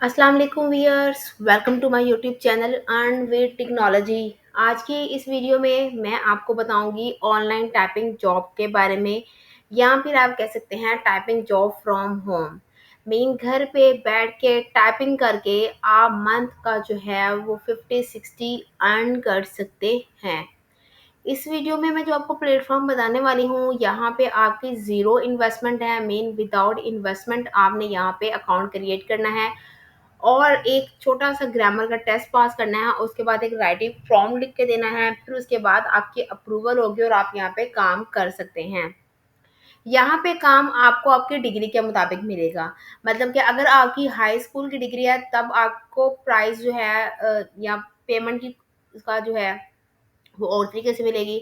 अस्सलाम वालेकुम viewers, welcome to my YouTube channel earn with technology. आज की इस वीडियो में मैं आपको बताऊंगी ऑनलाइन टाइपिंग जॉब के बारे में, या फिर आप कह सकते हैं typing job from home. Mean घर पे बैठ के टाइपिंग करके आप मंथ का जो है वो 50-60 अर्न कर सकते हैं। इस वीडियो में मैं जो आपको प्लेटफॉर्म बताने वाली हूँ, यहाँ पे आपकी ज़ीरो इन्वेस्टमेंट है। मीन विदाउट इन्वेस्टमेंट आपने यहाँ पे अकाउंट क्रिएट करना है और एक छोटा सा ग्रामर का टेस्ट पास करना है। उसके बाद एक राइटिंग फॉर्म लिख के देना है, फिर उसके बाद आपकी अप्रूवल होगी और आप यहाँ पे काम कर सकते हैं। यहाँ पे काम आपको आपकी डिग्री के मुताबिक मिलेगा। मतलब कि अगर आपकी हाई स्कूल की डिग्री है तब आपको प्राइस जो है या पेमेंट की का जो है वो और तरीके से मिलेगी।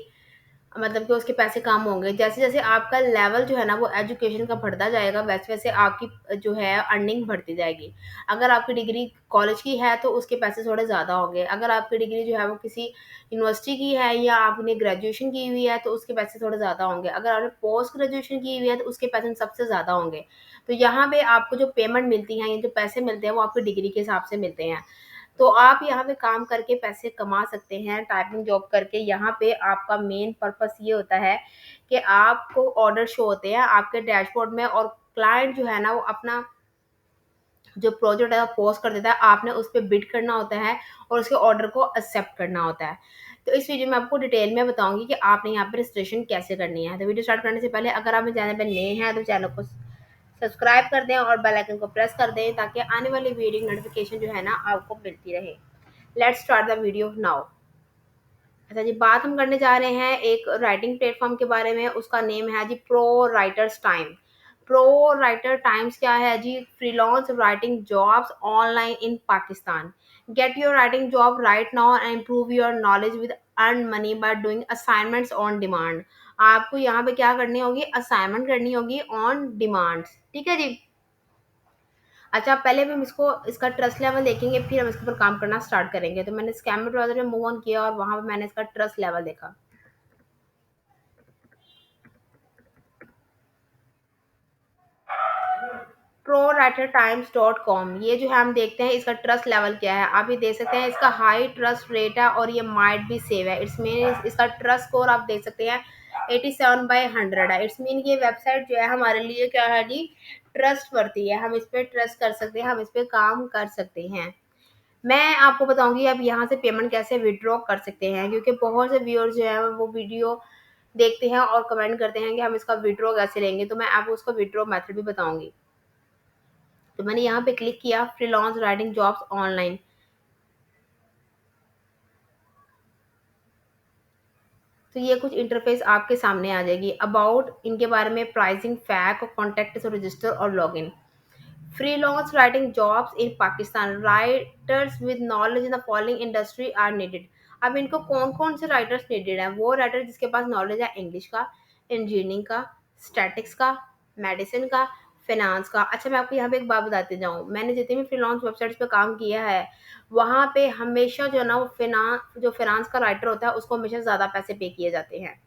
मतलब कि उसके पैसे कम होंगे। जैसे-जैसे आपका लेवल जो है ना वो एजुकेशन का बढ़ता जाएगा, वैसे-वैसे आपकी जो है अर्निंग बढ़ती जाएगी। अगर आपकी डिग्री कॉलेज की है तो उसके पैसे थोड़े ज़्यादा होंगे। अगर आपकी डिग्री जो है वो किसी यूनिवर्सिटी की है या आपने ग्रेजुएशन की हुई है तो उसके पैसे थोड़े ज़्यादा होंगे। अगर आपने पोस्ट ग्रेजुएशन की हुई है तो उसके पैसे सबसे ज़्यादा होंगे। तो यहाँ पे आपको जो पेमेंट मिलती है या जो पैसे मिलते हैं वो आपकी डिग्री के हिसाब से मिलते हैं। तो आप यहाँ पे काम करके पैसे कमा सकते हैं टाइपिंग जॉब करके। यहाँ पे आपका मेन पर्पस ये होता है कि आपको ऑर्डर शो होते हैं आपके डैशबोर्ड में, और क्लाइंट जो है ना वो अपना जो प्रोजेक्ट है वो पोस्ट कर देता है। आपने उस पर बिड करना होता है और उसके ऑर्डर को एक्सेप्ट करना होता है। तो इस वीडियो में आपको डिटेल में बताऊंगी कि आपने यहाँ पे रजिस्ट्रेशन कैसे करनी है। तो वीडियो स्टार्ट करने से पहले अगर आप मेरे चैनल पर नए हैं तो चैनल को सब्सक्राइब कर दें और बेल आइकन को प्रेस कर दें ताकि आने वाली वीडियो नोटिफिकेशन जो है ना आपको मिलती रहे। Let's start the video now. अच्छा जी, बात हम करने जा रहे हैं एक राइटिंग प्लेटफॉर्म के बारे में। उसका नेम है जी pro writers time. Pro writer times क्या है जी? Freelance writing jobs online in Pakistan. Get your writing job right now and improve your knowledge with earn money by doing assignments on demand. आपको यहाँ पे क्या करनी होगी? असाइनमेंट करनी होगी ऑन डिमांड। ठीक है जी। अच्छा, पहले हम इसको इसका ट्रस्ट लेवल देखेंगे, फिर हम इसके ऊपर काम करना स्टार्ट करेंगे। तो मैंने स्कैमर ब्राउज़र में मूव ऑन किया और वहाँ पे मैंने इसका ट्रस्ट लेवल देखा। ProWriterTimes.com, ये जो है हम देखते हैं इसका ट्रस्ट लेवल क्या है। आप ये देख सकते हैं इसका हाई ट्रस्ट रेट है और ये माइट भी सेव है। इट्स मीन इसका ट्रस्ट स्कोर आप देख सकते हैं 87/100 है। इट्स मीन ये वेबसाइट जो है हमारे लिए क्या है जी? ट्रस्ट वर्ती है। हम इस पर ट्रस्ट कर सकते हैं, हम इस पर काम कर सकते हैं। मैं आपको बताऊंगी अब यहाँ से पेमेंट कैसे विड्रॉ कर सकते हैं, क्योंकि बहुत से व्यूअर्स जो है वो वीडियो देखते हैं और कमेंट करते हैं कि हम इसका विड्रॉ कैसे लेंगे। तो मैं आपको उसका विड्रॉ मेथड भी बताऊंगी। तो मैंने यहाँ पे क्लिक किया फ्रीलांस राइटिंग जॉब्स ऑनलाइन। तो ये कुछ इंटरफेस आपके सामने आ जाएगी। अबाउट इनके बारे में, प्राइसिंग, फैक, कॉन्टेक्ट रजिस्टर और login. Freelance writing jobs in Pakistan, writers with knowledge in the following industry are needed. अब इनको कौन कौन से राइटर्स नीडेड है? वो राइटर जिसके पास नॉलेज है इंग्लिश का, इंजीनियरिंग का, स्टैटिक्स का, मेडिसिन का, फाइनेंस का। अच्छा, मैं आपको यहाँ पे एक बात बताते जाऊँ, मैंने जितनी भी फ्रीलांस वेबसाइट्स पे काम किया है वहाँ पे हमेशा जो है ना वो जो फाइनेंस का राइटर होता है उसको हमेशा ज़्यादा पैसे पे किए जाते हैं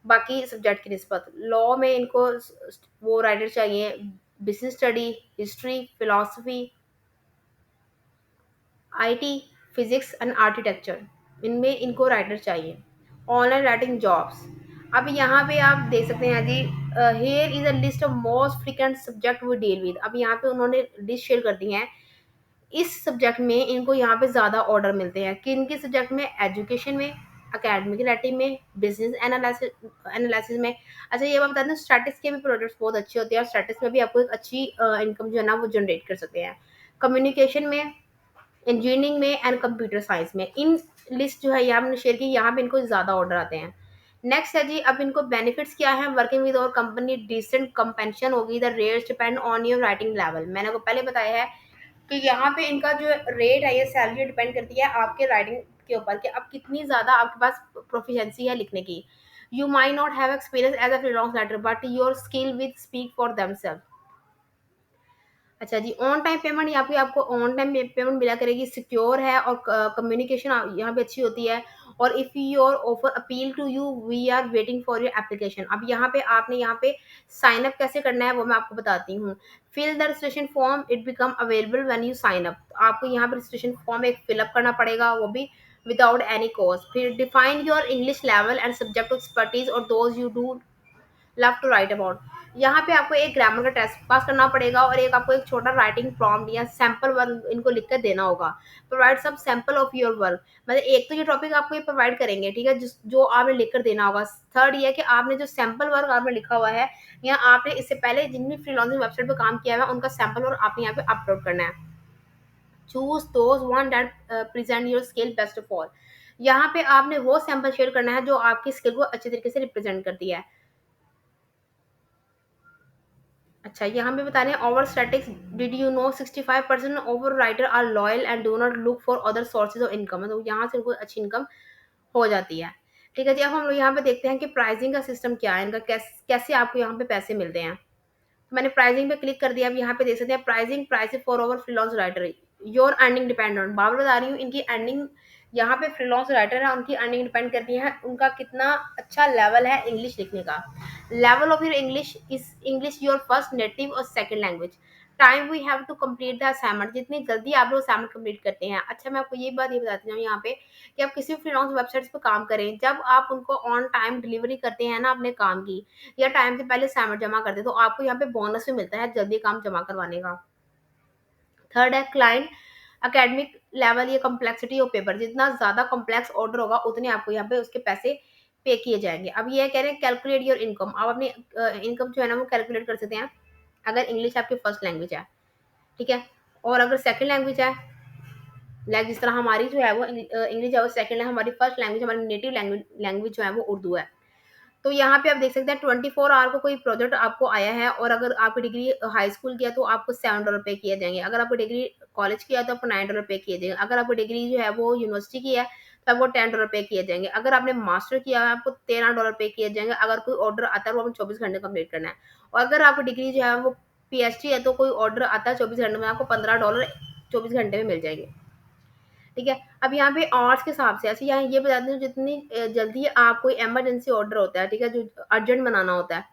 बाकी सब्जेक्ट की निस्बत। लॉ में इनको वो राइटर चाहिए, business study, history, philosophy, IT, physics and architecture, इनमें इनको राइटर चाहिए। ऑनलाइन राइटिंग जॉब्स, अब यहाँ पे आप देख सकते हैं जी, here is a list of most frequent subject we deal with. अब यहाँ पे उन्होंने लिस्ट शेयर कर दी है। इस सब्जेक्ट में इनको यहाँ पे ज़्यादा ऑर्डर मिलते हैं। किन के सब्जेक्ट में? एजुकेशन में, अकेडमिक राइटिंग में, बिजनेस एनालिसिस एनालिसिस में। अच्छा, ये बात बता दें, स्टैटिक्स के भी प्रोडक्ट्स बहुत अच्छे होते हैं और स्टैटिक्स में भी आपको एक अच्छी इनकम जो है ना वो जनरेट कर सकते हैं। कम्युनिकेशन में, इंजीनियरिंग में एंड कंप्यूटर साइंस में। इन लिस्ट जो है यहाँ हमने शेयर की, यहाँ पे इनको ज़्यादा ऑर्डर आते हैं। नेक्स्ट है जी, अब इनको बेनिफिट्स क्या है? वर्किंग विद और कंपनी, डिसेंट कंपेंशन होगी, the rates depend on your writing level. मैंने आपको पहले बताया है कि यहाँ पे इनका जो रेट है ये सैलरी डिपेंड करती है आपके राइटिंग के ऊपर कि अब कितनी ज़्यादा आपके पास प्रोफिशिएंसी है लिखने की। You may not have experience as a freelance writer but your skill with speak for themselves. अच्छा जी, ऑन टाइम पेमेंट, यहाँ पे आपको ऑन टाइम पेमेंट मिला करेगी, सिक्योर है और कम्युनिकेशन यहाँ पे अच्छी होती है। और if your offer appeal to you we are waiting for your application. अब यहाँ पे आपने यहाँ पे साइन अप कैसे करना है वो मैं आपको बताती हूँ। Fill the registration form, it become available when you sign up. आपको यहाँ पे रजिस्ट्रेशन फॉर्म एक फिलअप करना पड़ेगा, वो भी विदाउट एनी कॉस्ट। फिर define your English level and subject of expertise और those you do love to write about. यहाँ पे आपको एक ग्रामर का टेस्ट पास करना पड़ेगा और एक आपको एक छोटा राइटिंग प्रॉम्प्ट या सैंपल वर्क इनको लिख कर देना होगा। प्रोवाइड सब सैंपल ऑफ योर वर्क, मतलब एक तो ये टॉपिक आपको ये प्रोवाइड करेंगे, ठीक है, जिस जो आपने लिख कर देना होगा। थर्ड ये है कि आपने जो सैंपल वर्क आपने लिखा हुआ है या आपने इससे पहले जिन भी फ्रीलांसिंग वेबसाइट पर काम किया हुआ है उनका सैंपल वर्क आपने यहाँ पे अपलोड करना है। Choose those one that present your skill best of all. यहाँ पे आपने वो सैंपल शेयर करना है जो आपकी स्किल को अच्छे तरीके से रिप्रेजेंट करती है। अच्छा, यहाँ पे बता रहे हैं over statics, did you know 65% over writer are loyal and do not look for other sources of income. तो यहाँ से उनको अच्छी इनकम हो जाती है। ठीक है जी, अब हम लोग यहाँ पे देखते हैं कि प्राइसिंग का सिस्टम क्या है इनका, कैसे आपको यहाँ पे पैसे मिलते हैं। तो मैंने प्राइसिंग पे क्लिक कर दिया। अब यहाँ पे देख सकते हैं pricing, price for over freelance writer, your earning depend on, बार बता रही हूँ इनकी अर्निंग। यहाँ पे फ्रीलांस राइटर है उनकी अर्निंग डिपेंड करती है उनका कितना अच्छा लेवल है इंग्लिश लिखने का। Level of your English is English your first native और second language. Time we have to complete the assignment, जितनी जल्दी आप लोग असाइनमेंट कंप्लीट करते हैं। अच्छा, मैं आपको ये बात ये बताती हूँ यहाँ पे कि आप किसी भी फ्रीलांस वेबसाइट्स पे काम करें, जब आप उनको ऑन टाइम डिलीवरी करते हैं ना अपने काम की, या टाइम से पहले असाइनमेंट जमा कर दे, तो आपको यहाँ पे बोनस भी मिलता है जल्दी काम जमा करवाने का। थर्ड है क्लाइंट अकेडमिक लेवल, ये कॉम्प्लेक्सिटी ऑफ पेपर, जितना ज्यादा कॉम्प्लेक्स ऑर्डर होगा उतने आपको यहाँ पे उसके पैसे पे किए जाएंगे। अब ये कह रहे हैं कैलकुलेट योर इनकम, आप अपनी इनकम जो है ना वो कैलकुलेट कर सकते हैं अगर इंग्लिश आपकी फर्स्ट लैंग्वेज है, ठीक है। और अगर सेकंड लैंग्वेज है, लाइक जिस तरह हमारी जो है वो इंग्लिश है वो सेकंड है, हमारी फर्स्ट लैंग्वेज, हमारी नेटिव लैंग्वेज जो है वो उर्दू है। तो यहाँ पे आप देख सकते हैं 24 आवर को कोई प्रोजेक्ट आपको आया है, और अगर आपकी डिग्री हाई स्कूल किया तो आपको $7 पे किए जाएंगे। अगर आपको डिग्री कॉलेज किया तो आपको $9 पे किए जाएंगे। अगर आपको डिग्री जो है वो यूनिवर्सिटी की है तो आपको $10 पे किए जाएंगे। अगर आपने मास्टर किया है आपको $13 पे किए जाएंगे। अगर कोई ऑर्डर आता है वो आपको 24 घंटे कंप्लीट करना है। और अगर आपकी डिग्री जो है वो PhD है तो कोई ऑर्डर आता है 24 घंटे में, आपको $15 24 घंटे में मिल जाएंगे। ठीक है। अब यहाँ पे आवर्स के हिसाब से ऐसे यहाँ ये बताती हूँ, जितनी जल्दी आप कोई इमरजेंसी ऑर्डर होता है, ठीक है, जो अर्जेंट बनाना होता है,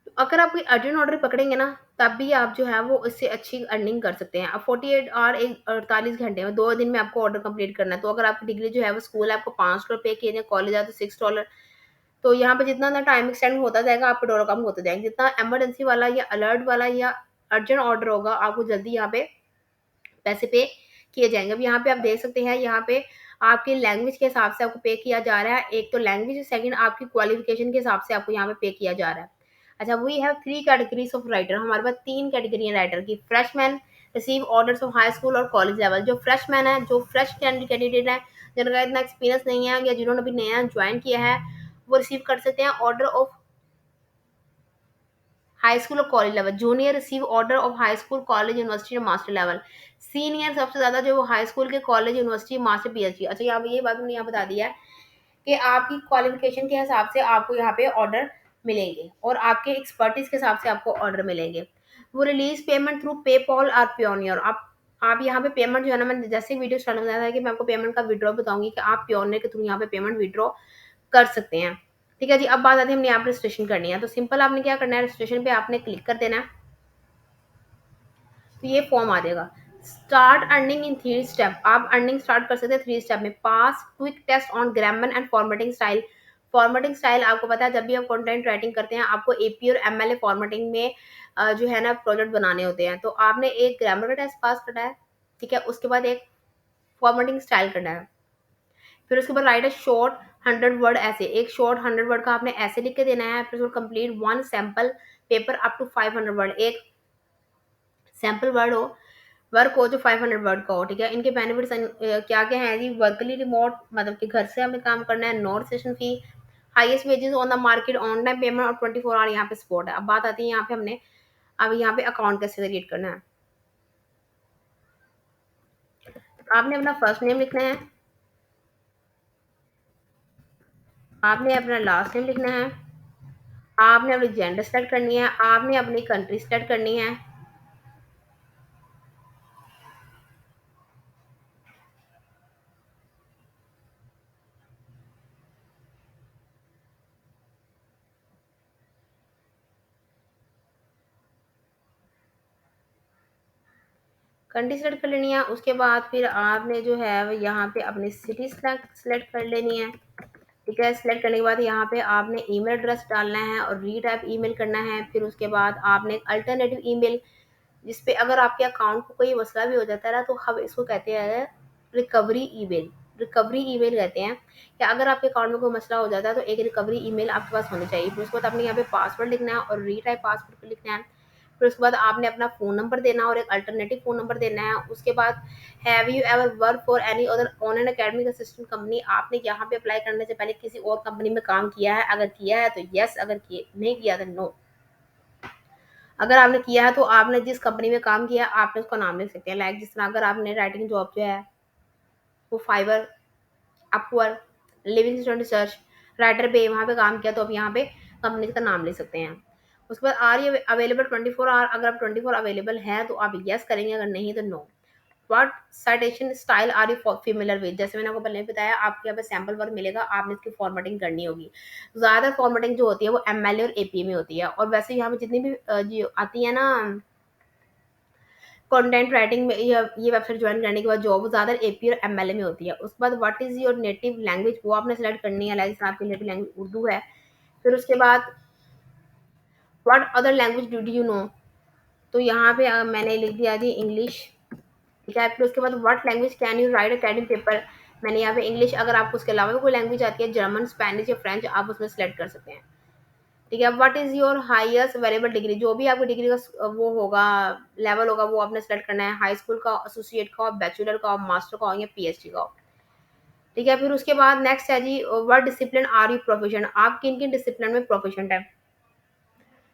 तो अगर आप कोई अर्जेंट ऑर्डर पकड़ेंगे ना तब भी आप जो है वो उससे अच्छी अर्निंग कर सकते हैं। अब 48 आवर, 48 घंटे में 2 दिन में आपको ऑर्डर कंप्लीट करना है। तो अगर आपकी डिग्री जो है वो स्कूल है आपको $5 पे किए, कॉलेज है तो $6। तो यहाँ पे जितना ना टाइम एक्सटेंड होता जाएगा आपके डॉलर कम होते जाएंगे। जितना इमरजेंसी वाला या अलर्ट वाला या अर्जेंट ऑर्डर होगा आपको जल्दी यहाँ पे पैसे पे किए जाएंगे। अब यहाँ पे आप देख सकते हैं, यहाँ पे आपकी लैंग्वेज के हिसाब से आपको पे किया जा रहा है। एक तो लैंग्वेज, सेकंड आपकी क्वालिफिकेशन के हिसाब से आपको यहाँ पे किया जा रहा है। अच्छा, we have 3 categories of writer, हमारे पास 3 कैटेगरी है राइटर की। Freshman receive orders of high school और कॉलेज लेवल, जो फ्रेशमैन है, जो फ्रेश कैंडिडेट है, जिनका इतना एक्सपीरियंस नहीं है या जिन्होंने अभी नया ज्वाइन किया है, वो रिसीव कर सकते हैं ऑर्डर ऑफ हाई स्कूल और college level. Junior receive order of high school, college, university और मास्टर लेवल। सीनियर सबसे ज्यादा जो हाई स्कूल के, कॉलेज, यूनिवर्सिटी, मास्टर, PhD। अच्छा, यहाँ पे ये बात मैंने यहाँ बता दिया है कि आपकी क्वालिफिकेशन के हिसाब से आपको यहाँ पे ऑर्डर मिलेंगे और आपके एक्सपर्टीज के हिसाब से आपको ऑर्डर मिलेंगे। वो रिलीज पेमेंट थ्रू पेपॉल और प्योनियर। आप यहाँ पे पेमेंट जो है ना, मैंने जैसे वीडियो स्टार्ट में बताया था कि मैं आपको पेमेंट का विड्रॉ बताऊंगी कि आप प्योनियर के थ्रू यहाँ पे पेमेंट विड्रॉ कर सकते हैं। ठीक है जी, अब बात आती है हमने यहाँ पे रजिस्ट्रेशन करनी है। तो सिंपल आपने क्या करना है, रजिस्ट्रेशन पे आपने क्लिक कर देना है, तो ये फॉर्म आ जाएगा। स्टार्ट अर्निंग इन 3 स्टेप, आप अर्निंग स्टार्ट कर सकते हैं 3 स्टेप में। Pass quick test on grammar and formatting style. Formatting style आपको पता है, जब भी आप कंटेंट राइटिंग करते हैं आपको AP और MLA फॉर्मेटिंग में जो है ना प्रोजेक्ट बनाने होते हैं। तो आपने एक ग्रामर का टेस्ट पास करना है, ठीक है, उसके बाद एक फॉर्मेटिंग स्टाइल करना है। फिर उसके बाद राइट अ शॉर्ट 100 वर्ड ऐसे, एक शॉर्ट 100 वर्ड का आपने ऐसे लिख के देना है। फिर उसको complete 1 sample paper up to 500 word, एक सैम्पल वर्क हो जो 500 वर्ड का हो। ठीक है, इनके बेनिफिट्स क्या क्या है जी। वर्कली रिमोट, मतलब कि घर से हमें काम करना है। Non session fee, highest wages on the market, on time payment और 24 आवर यहाँ पे सपोर्ट है। अब बात आती है यहाँ पे हमने अब यहाँ पे अकाउंट कैसे क्रिएट करना है। आपने अपना फर्स्ट नेम लिखना है, आपने अपना लास्ट नेम लिखना है, आपने अपनी जेंडर सेलेक्ट करनी है, आपने अपनी कंट्री सेलेक्ट करनी है। कंट्री सेलेक्ट कर लेनी है। उसके बाद फिर आपने जो है यहाँ पे अपनी सिटी सेलेक्ट कर लेनी है। ठीक है, सेलेक्ट करने के बाद यहाँ पे आपने ईमेल एड्रेस डालना है और रीटाइप ईमेल करना है। फिर उसके बाद आपने एक अल्टरनेटिव ईमेल, जिस पे अगर आपके अकाउंट को कोई मसला भी हो जाता है ना, तो हम इसको कहते हैं रिकवरी ईमेल। रिकवरी ईमेल कहते हैं कि अगर आपके अकाउंट में कोई मसला हो जाता है तो एक रिकवरी ईमेल आपके पास होनी चाहिए। फिर उसके बाद आपने यहाँ पे पासवर्ड लिखना है और रीटाइप पासवर्ड लिखना है। फिर उसके बाद आपने अपना फ़ोन नंबर देना और एक अल्टरनेटिव फ़ोन नंबर देना है। उसके बाद have you ever work for any other online academic assistant company, आपने यहाँ पे अप्लाई करने से पहले किसी और कंपनी में काम किया है? अगर किया है तो यस, अगर नहीं किया तो नो। अगर आपने किया है तो आपने जिस कंपनी में काम किया है आपने उसका नाम लिख सकते हैं। लाइक जिस तरह अगर आपने राइटिंग जॉब जो है वो Fiverr, Upwork, living student research, writer पे वहाँ पे काम किया, तो आप यहाँ पे कंपनी का नाम ले सकते हैं। उसके बाद आर ये अवेलेबल 24 आवर, अगर आप 24 अवेलेबल है तो आप यस करेंगे, अगर नहीं तो no. What citation style are you familiar with, जैसे मैंने आपको पहले बताया आपके यहाँ पे सैम्पल वर्क मिलेगा, आपने इसकी फॉर्मेटिंग करनी होगी। ज़्यादातर फॉर्मेटिंग जो होती है वो एमएल और एपीए में होती है। और वैसे यहाँ पे जितनी भी जो आती है ना कंटेंट राइटिंग में, ये वेबसाइट ज्वाइन करने के बाद जॉब ज़्यादा एपी और एमएलए में होती है। उसके बाद what is your native language, वो आपने सेलेक्ट करनी है। लाइक आपकी नेटिव लैंग्वेज उर्दू है। फिर उसके बाद what other language do you know, तो यहाँ पे मैंने लिख दिया जी इंग्लिश। ठीक है, फिर उसके बाद what language can you right academic paper, मैंने यहाँ पे इंग्लिश, अगर आपको उसके अलावा भी कोई लैंग्वेज आती है जर्मन, स्पेनिश या फ्रेंच, आप उसमें सेलेक्ट कर सकते हैं। ठीक है, what is your highest available degree, जो भी आपकी डिग्री का वो होगा, लेवल होगा, वो आपने सेलेक्ट करना है। हाई स्कूल का, एसोसिएट का, बैचलर का, मास्टर का या पीएचडी का। ठीक है, फिर उसके बाद नेक्स्ट है जी what discipline are you proficient, आप किन किन डिसिप्लिन में प्रोफिशिएंट है।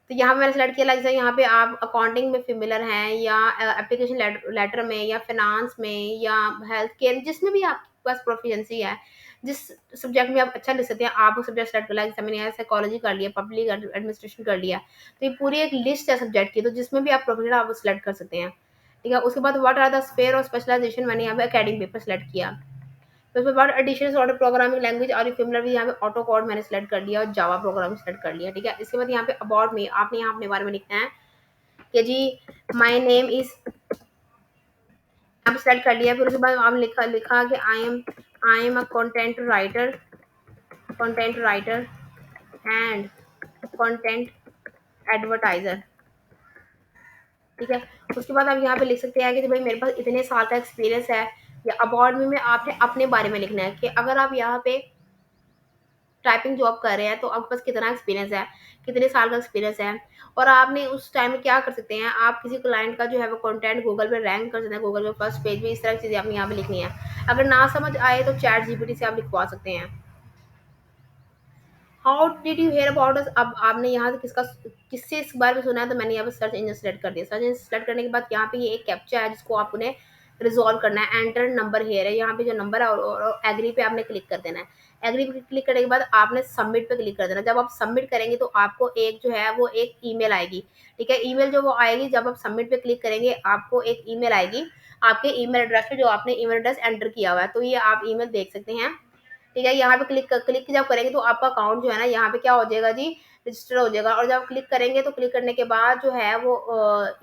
तो यहाँ पे मैंने सेलेक्ट किया, जैसे यहाँ पे आप अकाउंटिंग में फेमिलर हैं, या एप्लीकेशन लेटर में, या फाइनेंस में, या हेल्थ केयर, जिसमें भी आपके पास प्रोफिशिएंसी है, जिस सब्जेक्ट में आप अच्छा लिख सकते हैं, आप वो सब्जेक्ट सेलेक्ट कर लिया। जैसे मैंने यहाँ साइकोलॉजी कर लिया, पब्लिक एडमिनिस्ट्रेशन कर लिया, तो ये पूरी एक लिस्ट है सब्जेक्ट की, तो जिसमें भी आप प्रोफिशिएंट आप वो सेलेक्ट कर सकते हैं। ठीक है, उसके बाद what are the sphere of specialization, मैंने यहाँ पे अकेडमिक पेपर सेलेक्ट किया। तो उसके बाद एडिशनल सॉर्ट प्रोग्रामिंग लैंग्वेज और फेमिलियर भी, यहाँ पे ऑटो कोड मैंने सेलेक्ट कर लिया और जावा प्रोग्रामिंग सेलेक्ट कर लिया। ठीक है, इसके बाद यहाँ पे अबाउट में आपने यहाँ अपने बारे में लिखना है कि जी माय नेम इज, आप सेलेक्ट कर लिया। फिर उसके बाद आपने लिखा लिखा कि I am a content writer and content advertiser. ठीक है, उसके बाद आप यहाँ पे लिख सकते हैं कि भाई मेरे पास इतने साल का एक्सपीरियंस है। या अबाउट में आपने अपने बारे में लिखना है कि अगर आप यहाँ पे टाइपिंग जॉब कर रहे हैं तो आपके पास कितना एक्सपीरियंस है, कितने साल का एक्सपीरियंस है। और आपने उस टाइम में क्या कर सकते हैं, आप किसी क्लाइंट का जो है वो कंटेंट गूगल पे रैंक कर सकते हैं, गूगल पे फर्स्ट पेज में, इस तरह की चीज़ें आपने यहाँ पे लिखनी है। अगर ना समझ आए तो चैट जीपीटी से आप लिखवा सकते हैं। How did you hear about us, अब आपने यहाँ से किससे इस बारे में सुना है, तो मैंने यहाँ पे सर्च इंजन सेलेक्ट कर दिया। सर्च इंजन सेलेक्ट करने के बाद यहाँ पे ये एक कैप्चा है जिसको आप उन्हें रिजॉल्व करना है। एंटर नंबर हेयर है, यहाँ पे जो नंबर है और एग्री पे आपने क्लिक कर देना है। एग्री पे क्लिक करने के बाद आपने सबमिट पे क्लिक कर देना। जब आप सबमिट करेंगे तो आपको एक जो है वो एक ईमेल आएगी। ठीक है, ईमेल जो वो आएगी, जब आप सबमिट पे क्लिक करेंगे आपको एक ईमेल आएगी आपके ईमेल एड्रेस पे, जो आपने ईमेल एड्रेस एंटर किया हुआ है, तो ये आप ईमेल देख सकते हैं। ठीक है, यहाँ पे क्लिक जब करेंगे तो आपका अकाउंट जो है ना यहाँ पे क्या हो जाएगा जी, रजिस्टर हो जाएगा। और जब क्लिक करेंगे तो क्लिक करने के बाद जो है वो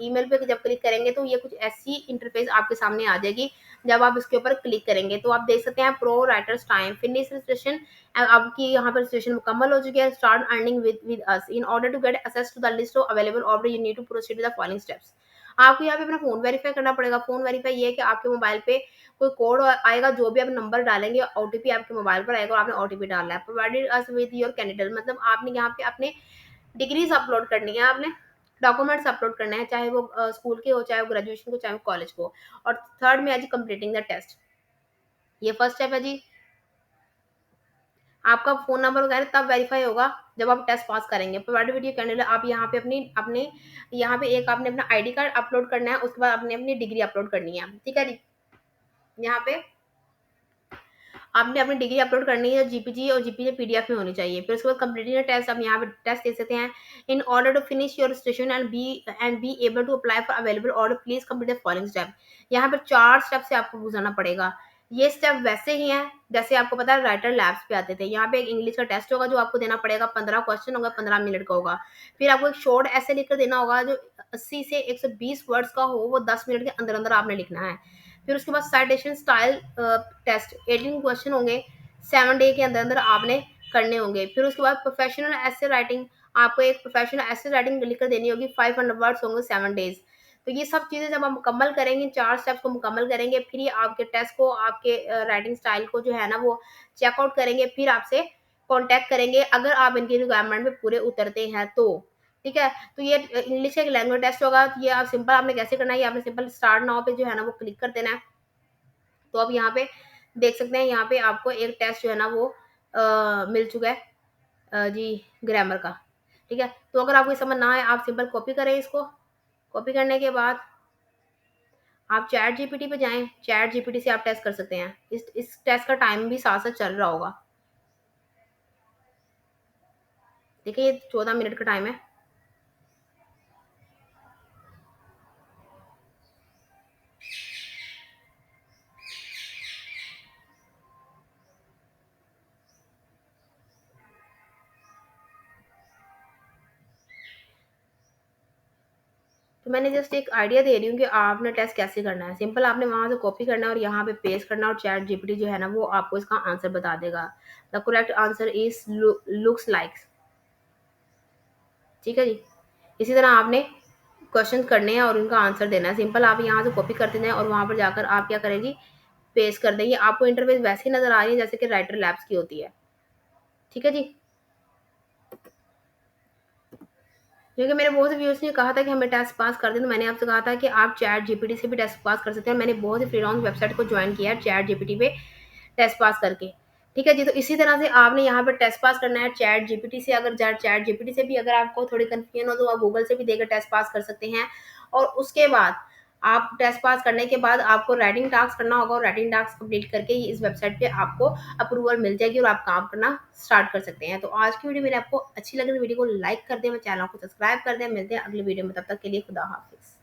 ईमेल पे जब क्लिक करेंगे तो ये कुछ ऐसी इंटरफेस आपके सामने आ जाएगी। जब आप इसके ऊपर क्लिक करेंगे तो आप देख सकते हैं pro writers time finish registration, आपकी यहाँ पर रजिस्ट्रेशन मुकम्मल हो चुकी है। Start earning with us, in order to get access to the list of available order you need to proceed with the following steps. आपको यहाँ पे अपना फोन वेरीफाई करना पड़ेगा। फोन वेरीफाई ये है कि आपके मोबाइल पे कोई कोड आएगा, जो भी आप नंबर डालेंगे ओटीपी आपके मोबाइल पर आएगा और आपने ओटीपी डालना है। Provided us with your candidate, मतलब आपने यहाँ पे अपने डिग्रीज अपलोड करनी है, आपने डॉक्यूमेंट्स अपलोड करना है, चाहे वो स्कूल के हो, चाहे वो ग्रेजुएशन को, चाहे वो कॉलेज को। और थर्ड में है जी कंप्लीटिंग द टेस्ट, ये फर्स्ट स्टेप है जी। आपका फोन नंबर वगैरह तब वेरीफाई होगा जब आप टेस्ट पास करेंगे। प्रोवाइडेड विद योर कैंडिडेट, आप यहाँ पे अपनी अपने यहाँ पे एक आपने अपना आईडी कार्ड अपलोड करना है, उसके बाद आपने अपनी डिग्री अपलोड करनी है। ठीक है जी, यहाँ पे आपने अपनी डिग्री अपलोड करनी है, जीपीजी और जीपीजी पीडीएफ में होनी चाहिए। फिर उसके बाद कंप्लीटिंग टेस्ट, आप यहाँ पे टेस्ट दे सकते हैं। In order to finish your registration and be able to apply for available order please complete the following step, यहाँ पर 4 स्टेप से आपको गुजरना पड़ेगा। ये स्टेप वैसे ही हैं जैसे आपको पता है राइटर लैब्स पे आते थे। यहाँ पे एक इंग्लिश का टेस्ट होगा जो आपको देना पड़ेगा, 15 क्वेश्चन होगा, 15 मिनट का होगा। फिर आपको एक शॉर्ट ऐसे लिखकर देना होगा जो 80 से 120 वर्ड्स का हो, वो 10 मिनट के अंदर अंदर आपने लिखना है। फिर उसके बाद साइटेशन स्टाइल टेस्ट 18 क्वेश्चन होंगे, 7 डे के अंदर अंदर आपने करने होंगे। फिर उसके बाद प्रोफेशनल ऐसे राइटिंग, आपको एक प्रोफेशनल ऐसे राइटिंग लिखकर देनी होगी, 500 वर्ड्स होंगे, 7 डेज। तो ये सब चीज़ें जब आप मुकम्मल करेंगे, 4 स्टेप्स को मुकम्मल करेंगे, फिर ये आपके टेस्ट को, आपके राइटिंग स्टाइल को जो है ना वो चेकआउट करेंगे, फिर आपसे कॉन्टैक्ट करेंगे अगर आप इनकी रिक्वायरमेंट में पूरे उतरते हैं तो। ठीक है? तो ये इंग्लिश का एक लैंग्वेज टेस्ट होगा। तो ये आप सिंपल आपने कैसे करना है, ये आपने सिंपल स्टार्ट नाउ पे जो है ना वो क्लिक कर देना है। तो अब यहाँ पे देख सकते हैं, यहाँ पे आपको एक टेस्ट जो है ना वो मिल चुका है जी, ग्रामर का। ठीक है? तो अगर आपको ये समझ ना आए, आप सिंपल कॉपी करें इसको। कॉपी करने के बाद आप चैट जीपीटी पे जाएँ, चैट जीपीटी से आप टेस्ट कर सकते हैं। इस टेस्ट का टाइम भी साथ-साथ चल रहा होगा। देखिए ये 14 मिनट का टाइम है। तो मैंने जस्ट एक आइडिया दे रही हूँ कि आपने टेस्ट कैसे करना है। सिंपल आपने वहाँ से कॉपी करना है और यहाँ पे पेस्ट करना है, और चैट जीपीटी जो है ना वो आपको इसका आंसर बता देगा। The correct answer is looks likes. ठीक है जी? इसी तरह आपने क्वेश्चन करने हैं और उनका आंसर देना है। सिंपल आप यहाँ से कॉपी करते जाएँ और वहाँ पर जाकर आप क्या करें जी, पेस्ट कर दें। ये आपको इंटरफ़ेस वैसे ही नज़र आ रही है जैसे कि राइटर लैब्स की होती है। ठीक है जी? क्योंकि मेरे बहुत से व्यूअर्स ने कहा था कि हमें टेस्ट पास कर दें, तो मैंने आपसे कहा था कि आप चैट जीपीटी से भी टेस्ट पास कर सकते हैं। मैंने बहुत सी फ्रीलांस वेबसाइट को ज्वाइन किया है चैट जीपीटी पे टेस्ट पास करके। ठीक है जी? तो इसी तरह से आपने यहाँ पर टेस्ट पास करना है चैट जीपीटी से। अगर चैट जीपीटी से भी अगर आपको थोड़ी कन्फ्यूजन हो तो आप गूगल से भी देकर टेस्ट पास कर सकते हैं। और उसके बाद आप टेस्ट पास करने के बाद आपको राइटिंग टास्क करना होगा, और राइटिंग टास्क कंप्लीट करके ही इस वेबसाइट पे आपको अप्रूवल मिल जाएगी और आप काम करना स्टार्ट कर सकते हैं। तो आज की वीडियो मेरी आपको अच्छी लगी तो वीडियो को लाइक कर दें, मेरे चैनल को सब्सक्राइब कर दें। मिलते हैं अगली वीडियो में, तब तक के लिए खुदा हाफिज़।